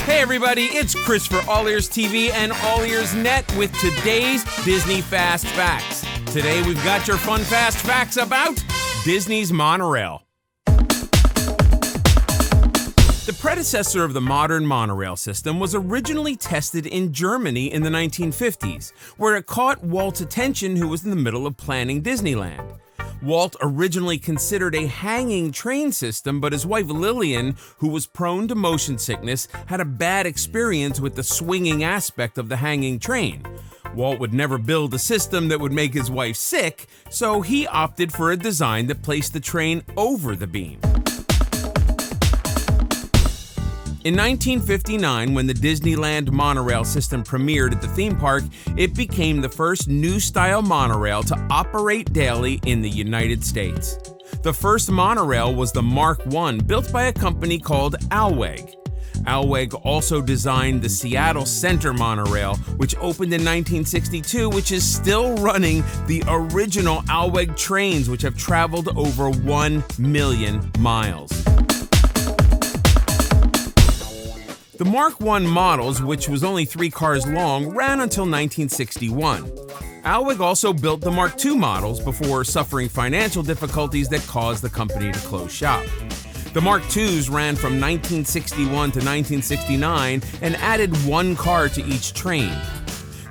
Hey everybody, it's Chris for AllEars TV and AllEars.net with today's Disney Fast Facts. Today we've got your fun fast facts about Disney's Monorail. The predecessor of the modern monorail system was originally tested in Germany in the 1950s, where it caught Walt's attention, who was in the middle of planning Disneyland. Walt originally considered a hanging train system, but his wife Lillian, who was prone to motion sickness, had a bad experience with the swinging aspect of the hanging train. Walt would never build a system that would make his wife sick, so he opted for a design that placed the train over the beam. In 1959, when the Disneyland monorail system premiered at the theme park, it became the first new-style monorail to operate daily in the United States. The first monorail was the Mark I, built by a company called Alweg. Alweg also designed the Seattle Center monorail, which opened in 1962, which is still running the original Alweg trains, which have traveled over 1 million miles. The Mark I models, which was only 3 cars long, ran until 1961. Alweg also built the Mark II models before suffering financial difficulties that caused the company to close shop. The Mark IIs ran from 1961 to 1969 and added 1 car to each train.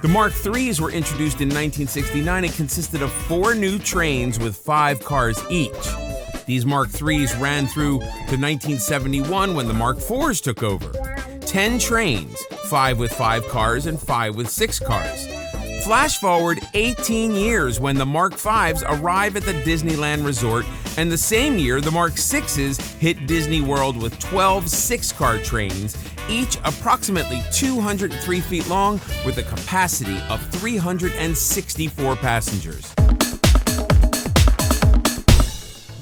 The Mark IIIs were introduced in 1969 and consisted of 4 new trains with 5 cars each. These Mark IIIs ran through to 1971 when the Mark IVs took over. 10 trains, 5 with 5 cars and 5 with 6 cars. Flash forward 18 years when the Mark Vs arrive at the Disneyland Resort, and the same year the Mark VIs hit Disney World with 12 6-car trains, each approximately 203 feet long with a capacity of 364 passengers.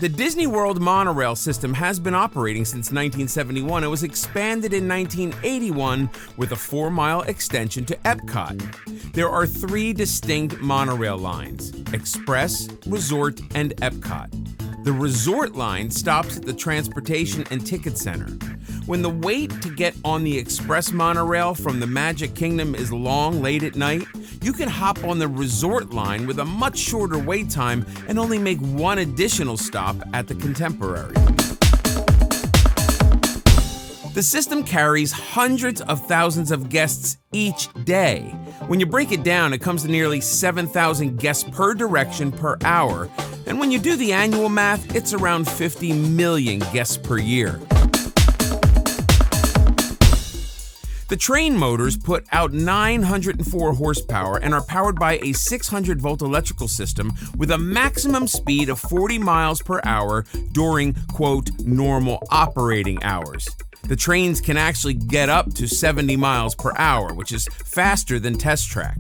The Disney World monorail system has been operating since 1971 and was expanded in 1981 with a 4-mile extension to Epcot. There are 3 distinct monorail lines: Express, Resort, and Epcot. The Resort line stops at the Transportation and Ticket Center. When the wait to get on the Express monorail from the Magic Kingdom is long late at night, you can hop on the Resort line with a much shorter wait time and only make 1 additional stop at the Contemporary. The system carries hundreds of thousands of guests each day. When you break it down, it comes to nearly 7,000 guests per direction per hour. And when you do the annual math, it's around 50 million guests per year. The train motors put out 904 horsepower and are powered by a 600-volt electrical system with a maximum speed of 40 miles per hour during, quote, normal operating hours. The trains can actually get up to 70 miles per hour, which is faster than Test Track.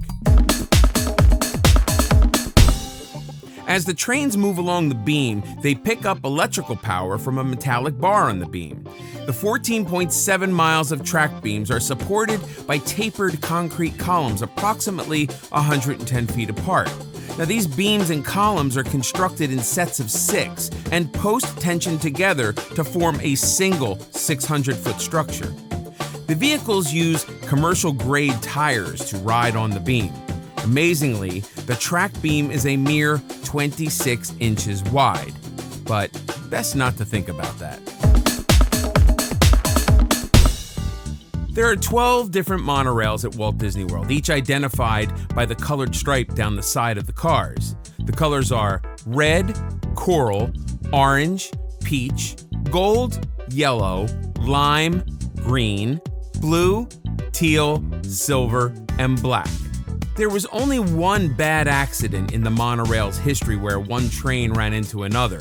As the trains move along the beam, they pick up electrical power from a metallic bar on the beam. The 14.7 miles of track beams are supported by tapered concrete columns approximately 110 feet apart. Now, these beams and columns are constructed in sets of 6 and post-tensioned together to form a single 600-foot structure. The vehicles use commercial-grade tires to ride on the beam. Amazingly, the track beam is a mere 26 inches wide, but best not to think about that. There are 12 different monorails at Walt Disney World, each identified by the colored stripe down the side of the cars. The colors are red, coral, orange, peach, gold, yellow, lime, green, blue, teal, silver, and black. There was only 1 bad accident in the monorail's history where 1 train ran into another.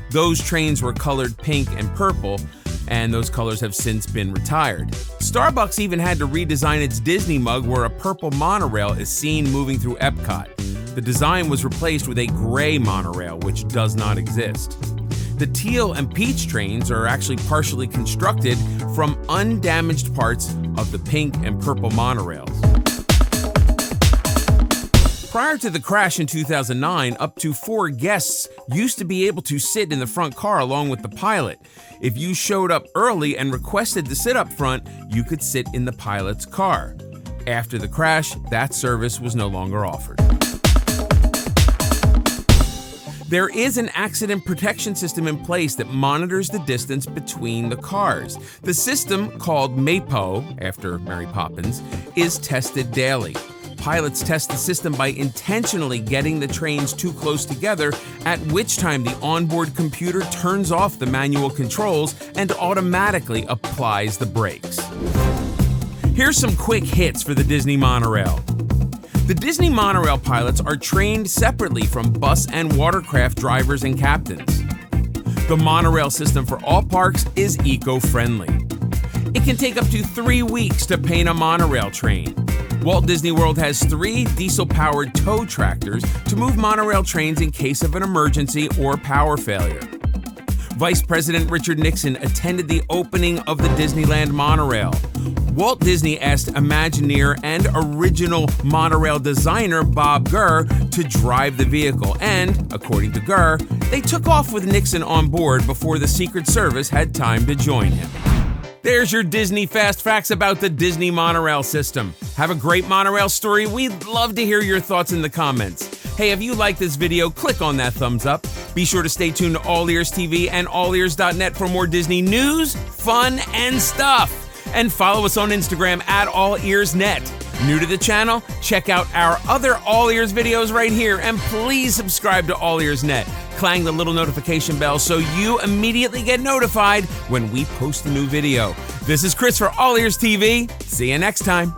Those trains were colored pink and purple, and those colors have since been retired. Starbucks even had to redesign its Disney mug where a purple monorail is seen moving through Epcot. The design was replaced with a gray monorail, which does not exist. The teal and peach trains are actually partially constructed from undamaged parts of the pink and purple monorails. Prior to the crash in 2009, up to 4 guests used to be able to sit in the front car along with the pilot. If you showed up early and requested to sit up front, you could sit in the pilot's car. After the crash, that service was no longer offered. There is an accident protection system in place that monitors the distance between the cars. The system, called MAPO, after Mary Poppins, is tested daily. Pilots test the system by intentionally getting the trains too close together, at which time the onboard computer turns off the manual controls and automatically applies the brakes. Here's some quick hits for the Disney Monorail. The Disney Monorail pilots are trained separately from bus and watercraft drivers and captains. The monorail system for all parks is eco-friendly. It can take up to 3 weeks to paint a monorail train. Walt Disney World has 3 diesel-powered tow tractors to move monorail trains in case of an emergency or power failure. Vice President Richard Nixon attended the opening of the Disneyland monorail. Walt Disney asked Imagineer and original monorail designer Bob Gurr to drive the vehicle, and, according to Gurr, they took off with Nixon on board before the Secret Service had time to join him. There's your Disney Fast Facts about the Disney Monorail system. Have a great monorail story? We'd love to hear your thoughts in the comments. Hey, if you like this video, click on that thumbs up. Be sure to stay tuned to AllEars TV and AllEars.net for more Disney news, fun, and stuff. And follow us on Instagram at AllEars.net. New to the channel? Check out our other AllEars videos right here, and please subscribe to AllEars.net. Clang the little notification bell so you immediately get notified when we post a new video. This is Chris for AllEars TV. See you next time.